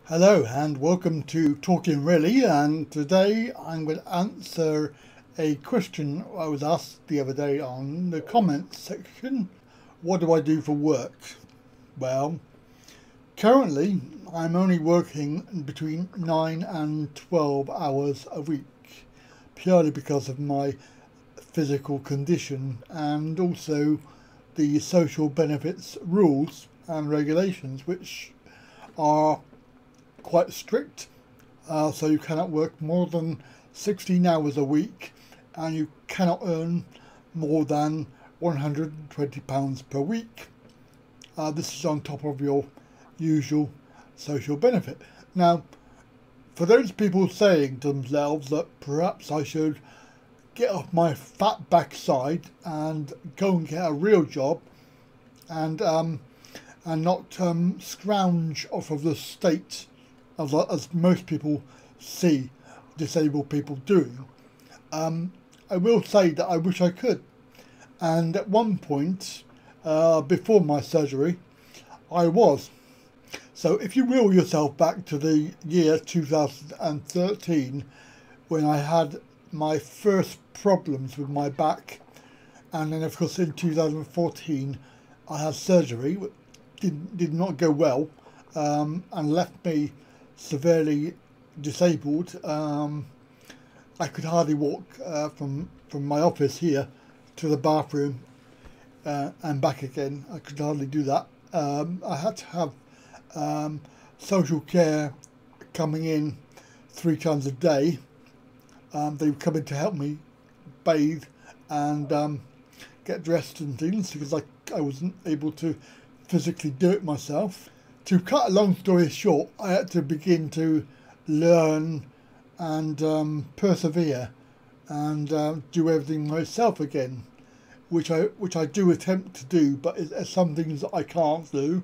Hello and welcome to Talkin Really, and today I'm going to answer a question I was asked the other day on the comments section. What do I do for work? Well, currently I'm only working between 9 and 12 hours a week, purely because of my physical condition and also the social benefits rules and regulations, which are quite strict. So you cannot work more than 16 hours a week and you cannot earn more than £120 per week. This is on top of your usual social benefit. Now, for those people saying to themselves that perhaps I should get off my fat backside and go and get a real job and not scrounge off of the state as most people see disabled people doing, I will say that I wish I could. And at one point, before my surgery, I was. So if you reel yourself back to the year 2013, when I had my first problems with my back, and then of course in 2014 I had surgery, which did not go well, and left me severely disabled. I could hardly walk from my office here to the bathroom and back again. I could hardly do that. I had to have social care coming in 3 times a day. They would come in to help me bathe and get dressed and things, because I wasn't able to physically do it myself. To cut a long story short, I had to begin to learn and persevere and do everything myself again, which I do attempt to do, but it's some things that I can't do,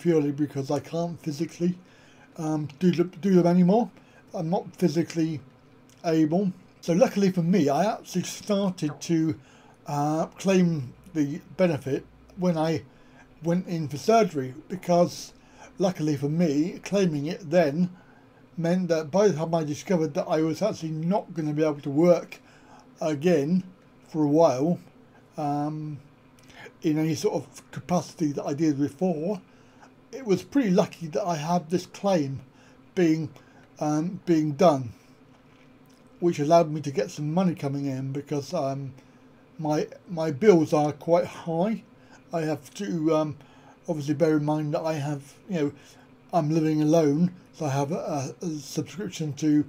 purely because I can't physically do them anymore. I'm not physically able. So luckily for me, I actually started to claim the benefit when I went in for surgery, because luckily for me, claiming it then meant that by the time I discovered that I was actually not going to be able to work again for a while in any sort of capacity that I did before, it was pretty lucky that I had this claim being done, which allowed me to get some money coming in, because my bills are quite high. I have to obviously bear in mind that I have, I'm living alone, so I have a subscription to,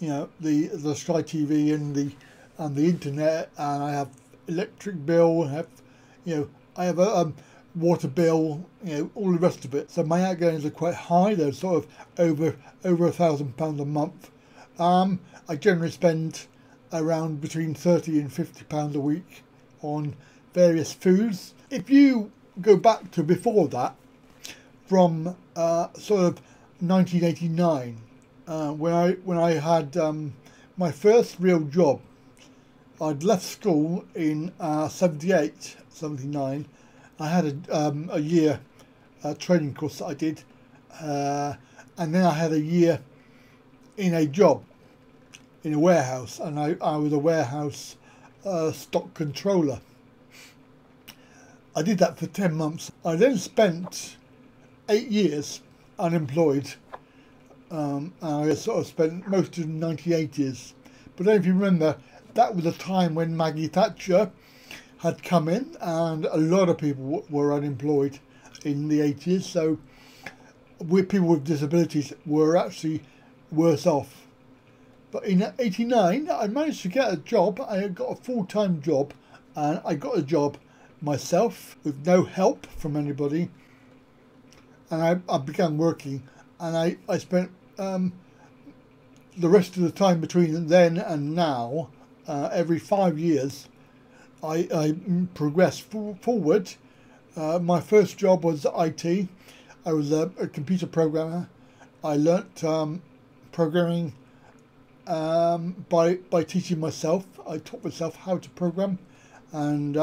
the Sky TV and the internet, and I have electric bill, I have a water bill, all the rest of it. So my outgoings are quite high. They're sort of over £1,000 a month. I generally spend around between £30 and £50 a week on various foods. If you go back to before that, from sort of 1989, when I had my first real job. I'd left school in 78, 79. I had a year training course that I did, and then I had a year in a job in a warehouse, and I was a warehouse stock controller. I did that for 10 months. I then spent 8 years unemployed. I sort of spent most of the 1980s. But then if you remember, that was a time when Maggie Thatcher had come in and a lot of people were unemployed in the 80s. So people with disabilities were actually worse off. But in 89, I managed to get a job. I got a full-time job, and I got a job myself with no help from anybody, and I began working, and I spent the rest of the time between then and now, every 5 years I progressed forward. My first job was IT. I was a computer programmer. I learnt programming by teaching myself. I taught myself how to program, and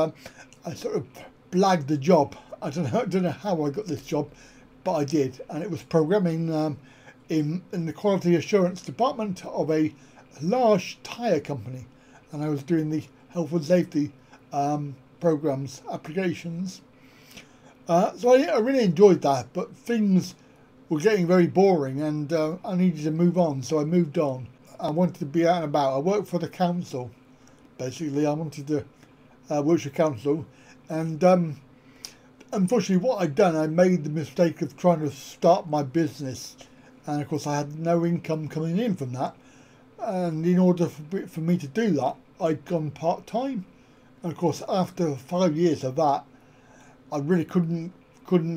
I sort of blagged the job. I don't know how I got this job, but I did, and it was programming in the quality assurance department of a large tyre company, and I was doing the health and safety programs applications. So I really enjoyed that, but things were getting very boring, and I needed to move on, so I moved on. I wanted to be out and about. I worked for the council, basically. I wanted to work for the council, and unfortunately what I'd done, I made the mistake of trying to start my business, and of course I had no income coming in from that, and in order for me to do that, I'd gone part-time, and of course after 5 years of that, I really couldn't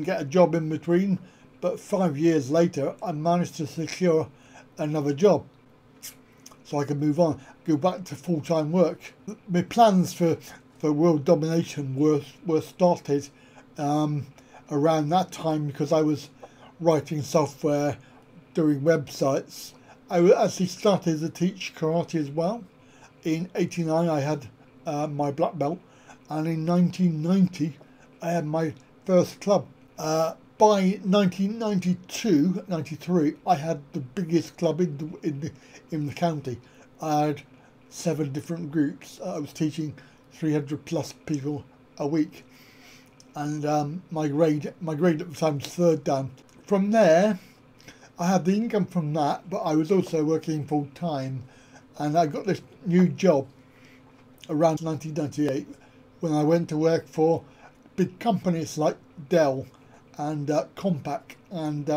get a job in between. But 5 years later, I managed to secure another job, so I could move on, go back to full-time work. My plans for world domination were started around that time, because I was writing software, doing websites. I actually started to teach karate as well. In '89, I had my black belt, and in 1990, I had my first club. By 1992-93, I had the biggest club in the county. I had 7 different groups. I was teaching 300 plus people a week, and my grade at the time was 3rd Dan. From there, I had the income from that, but I was also working full time, and I got this new job around 1998 when I went to work for big companies like Dell and Compaq, and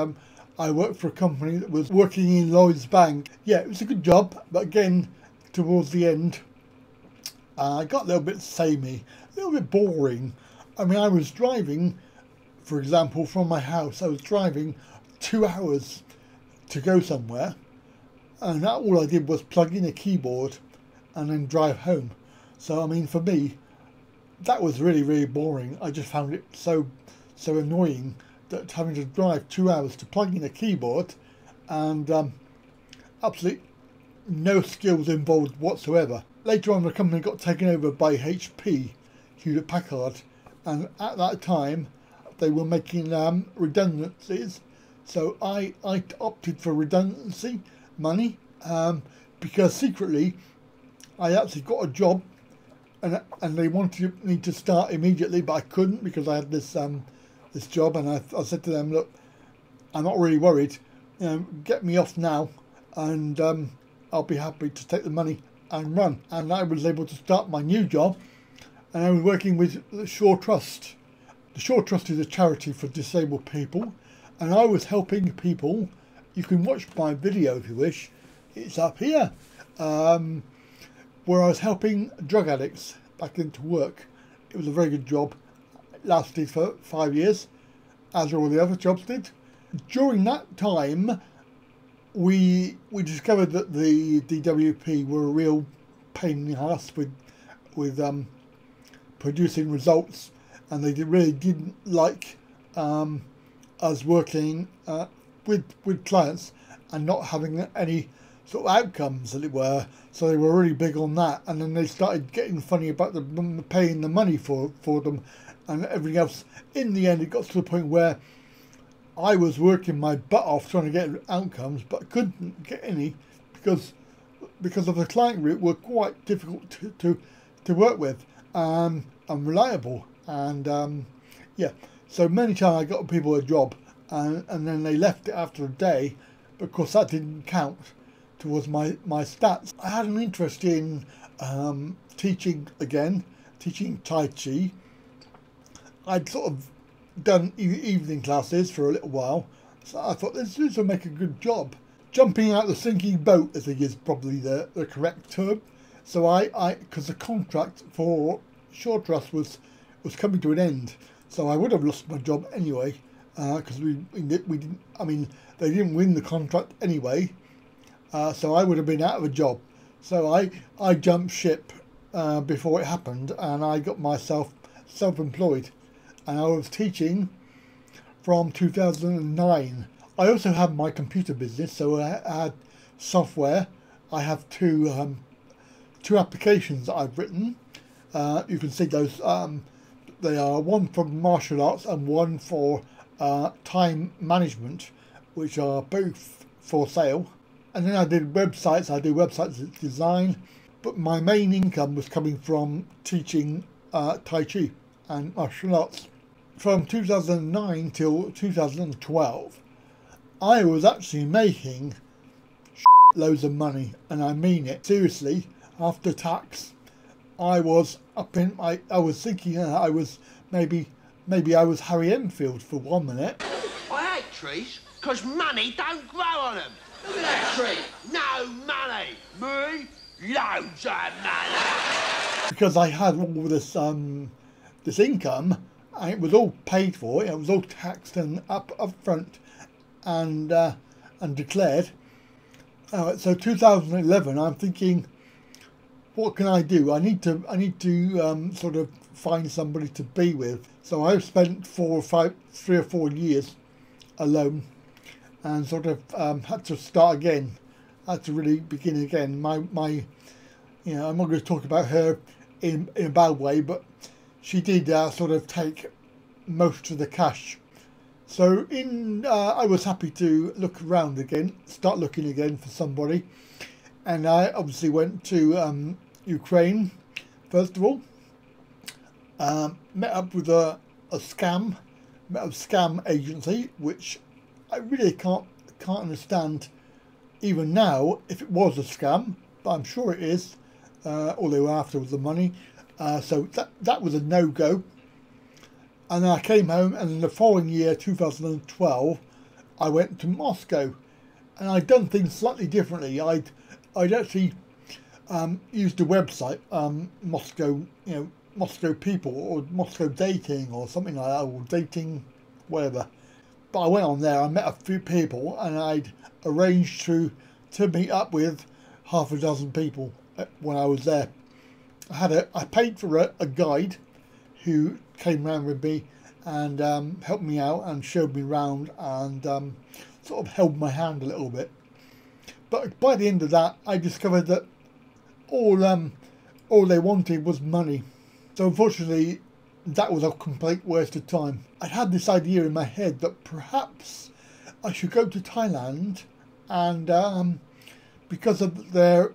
I worked for a company that was working in Lloyd's Bank. Yeah, it was a good job, but again, towards the end, I got a little bit samey, a little bit boring. I mean, I was driving, for example, from my house, I was driving 2 hours to go somewhere, and all I did was plug in a keyboard and then drive home. So, I mean, for me, that was really, really boring. I just found it so annoying that having to drive 2 hours to plug in a keyboard, and absolutely no skills involved whatsoever. Later on, the company got taken over by HP, Hewlett Packard, and at that time they were making redundancies. So I opted for redundancy money, because secretly I actually got a job, and they wanted me to start immediately, but I couldn't because I had this this job, and I said to them, look, I'm not really worried, get me off now, and I'll be happy to take the money and run. And I was able to start my new job, and I was working with the Shaw Trust. The Shaw Trust is a charity for disabled people, and I was helping people. You can watch my video if you wish, it's up here, where I was helping drug addicts back into work. It was a very good job. It lasted for 5 years, as all the other jobs did. During that time, we discovered that the DWP were a real pain in the ass with producing results, and they really didn't like us working with clients and not having any sort of outcomes, as it were. So they were really big on that, and then they started getting funny about paying the money for them and everything else. In the end, it got to the point where I was working my butt off trying to get outcomes, but couldn't get any because of the client group were quite difficult to work with, and unreliable, and yeah. So many times I got people a job, and then they left it after a day, because that didn't count towards my stats. I had an interest in teaching again, teaching Tai Chi. I'd sort of done evening classes for a little while, so I thought this will make a good job. Jumping out the sinking boat, I think, is probably the correct term. So because the contract for Shaw Trust was coming to an end, so I would have lost my job anyway, because we didn't. I mean, they didn't win the contract anyway, so I would have been out of a job. So I jumped ship before it happened, and I got myself self-employed, and I was teaching from 2009. I also have my computer business, so I had software. I have two applications that I've written. You can see those. They are one for martial arts and one for time management, which are both for sale. And then I did websites. I do websites design, but my main income was coming from teaching Tai Chi and martial arts. From 2009 till 2012, I was actually making loads of money, and I mean it seriously. After tax, I was up in my. I was thinking I was maybe I was Harry Enfield for 1 minute. I hate trees because money don't grow on them. Look at that tree. No money. Me, loads of money. Because I had all this this income, and it was all paid for. It was all taxed and up front, and declared. So 2011, I'm thinking, what can I do? I need to sort of find somebody to be with. So I've spent 3 or 4 years alone, and sort of had to start again. Had to really begin again. My you know, I'm not going to talk about her in a bad way, but she did sort of take most of the cash. So I was happy to look around again, start looking again for somebody, and I obviously went to Ukraine first of all. Met up with a scam agency, which I really can't understand even now if it was a scam, but I'm sure it is. All they were after was the money, so that was a no-go. And then I came home, and in the following year, 2012, I went to Moscow, and I'd done things slightly differently. I'd actually used a website, Moscow, you know, Moscow People or Moscow Dating or something like that, or Dating, whatever. But I went on there, I met a few people, and I'd arranged to meet up with half a dozen people when I was there. I paid for a guide who came round with me and helped me out and showed me round and sort of held my hand a little bit. But by the end of that, I discovered that all they wanted was money. So unfortunately, that was a complete waste of time. I had this idea in my head that perhaps I should go to Thailand, and because they're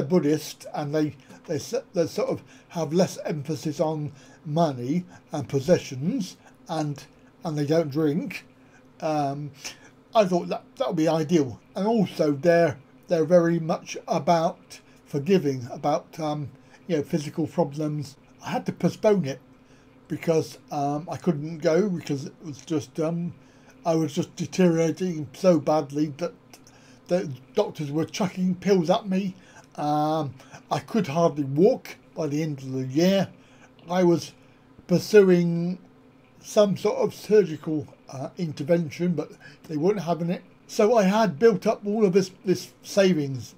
Buddhist and they sort of have less emphasis on money and possessions, and they don't drink. I thought that would be ideal, and also they're very much about forgiving, about you know, physical problems. I had to postpone it because I couldn't go because it was just I was just deteriorating so badly that the doctors were chucking pills at me. I could hardly walk by the end of the year. I was pursuing some sort of surgical intervention, but they weren't having it. So I had built up all of this savings,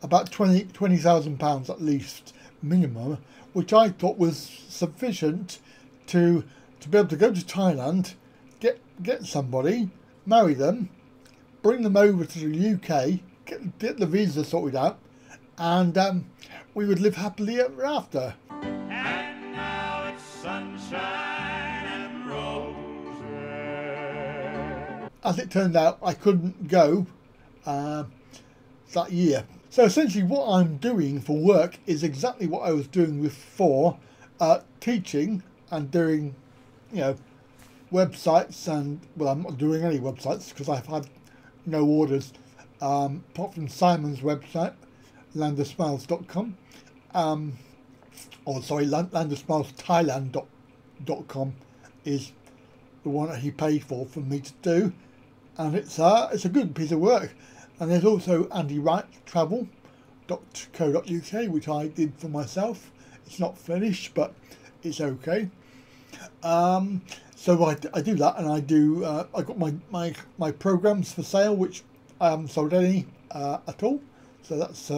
about £20,000 at least minimum, which I thought was sufficient to be able to go to Thailand, get somebody, marry them, bring them over to the UK, get the visa sorted out, and we would live happily ever after. And now it's sunshine and roses. As it turned out, I couldn't go that year. So essentially what I'm doing for work is exactly what I was doing before, teaching and doing, you know, websites, and well, I'm not doing any websites because I've had no orders, apart from Simon's website, landersmiles.com, or sorry, landersmilesthailand.com is the one that he paid for me to do, and it's a good piece of work. And there's also Wright travel.co.uk, which I did for myself. It's not finished, but it's okay. So I do that, and I got my programs for sale, which I haven't sold any at all. So that's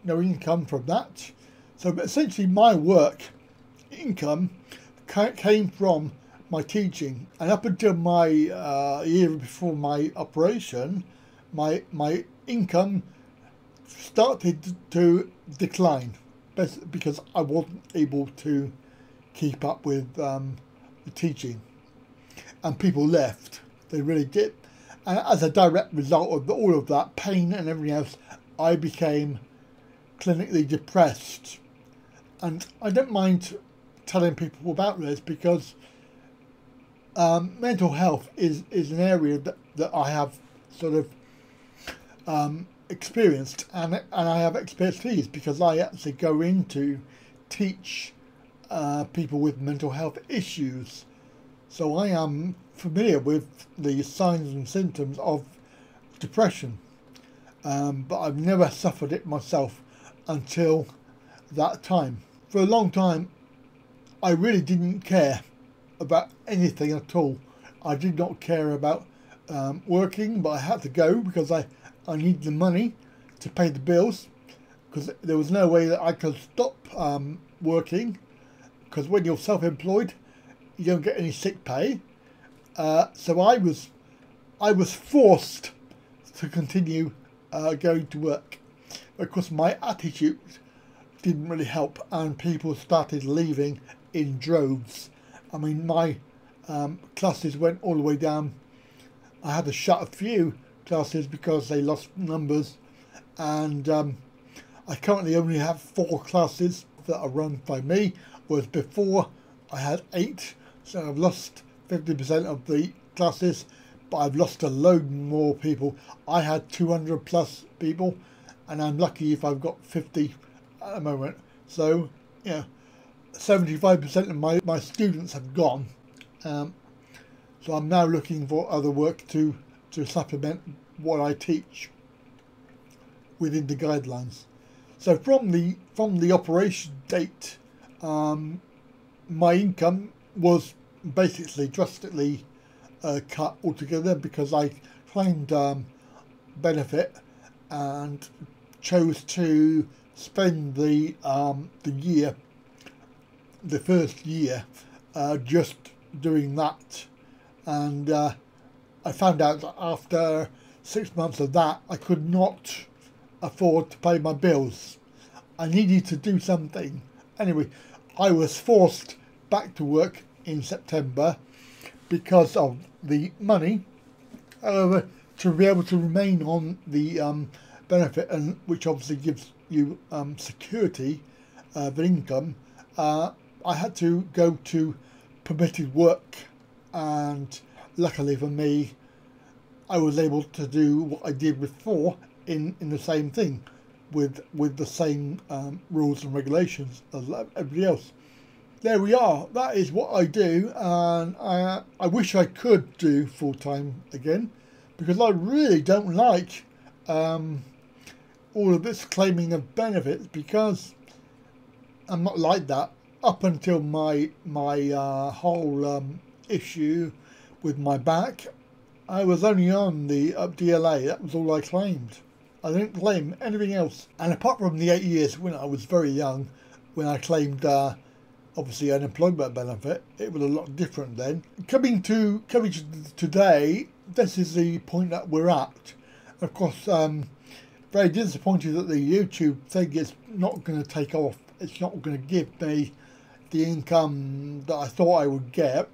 no income from that. So essentially my work income came from my teaching, and up until my year before my operation, my income started to decline because I wasn't able to keep up with the teaching, and people left. They really did. And as a direct result of all of that pain and everything else, I became clinically depressed. And I don't mind telling people about this because mental health is an area that I have sort of experienced, and I have expertise because I actually go in to teach people with mental health issues. So I am familiar with the signs and symptoms of depression, but I've never suffered it myself until that time. For a long time, I really didn't care about anything at all. I did not care about working, but I had to go because I needed the money to pay the bills, because there was no way that I could stop working, because when you're self-employed you don't get any sick pay. So I was forced to continue going to work. Of course, my attitude didn't really help, and people started leaving in droves. I mean, my classes went all the way down. I had to shut a few classes because they lost numbers, and I currently only have 4 classes that are run by me, whereas before I had 8. So I've lost 50% of the classes, but I've lost a load more people. I had 200 plus people, and I'm lucky if I've got 50 at the moment. So yeah, 75% of my students have gone. So I'm now looking for other work to supplement what I teach within the guidelines. So from the operation date, my income was basically drastically cut altogether because I claimed benefit and chose to spend the first year just doing that, and I found out that after 6 months of that I could not afford to pay my bills. I needed to do something. Anyway, I was forced back to work in September because of the money, to be able to remain on the benefit, and which obviously gives you security of income. I had to go to permitted work, and luckily for me I was able to do what I did before in the same thing with the same rules and regulations as everybody else. There we are. That is what I do, and I wish I could do full-time again, because I really don't like all of this claiming of benefits, because I'm not like that. Up until my whole issue with my back, I was only on the DLA. That was all I claimed. I didn't claim anything else. And apart from the 8 years when I was very young, when I claimed obviously unemployment benefit, it was a lot different then. Coming to today, this is the point that we're at. Of course, very disappointed that the YouTube thing is not going to take off. It's not going to give me the income that I thought I would get,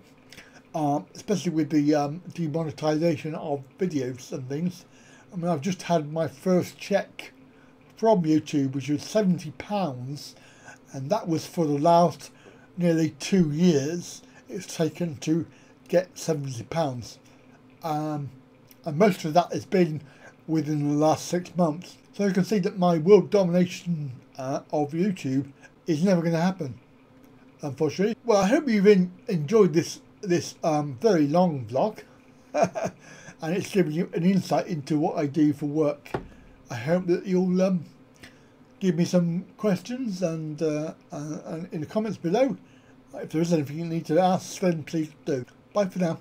especially with the demonetization of videos and things. I mean, I've just had my first check from YouTube, which was £70, and that was for the last nearly 2 years it's taken to get £70. And most of that has been within the last 6 months. So you can see that my world domination of YouTube is never going to happen, unfortunately. Well, I hope you've enjoyed this very long vlog, and it's given you an insight into what I do for work. I hope that you'll give me some questions and in the comments below. If there is anything you need to ask, then please do. Bye for now.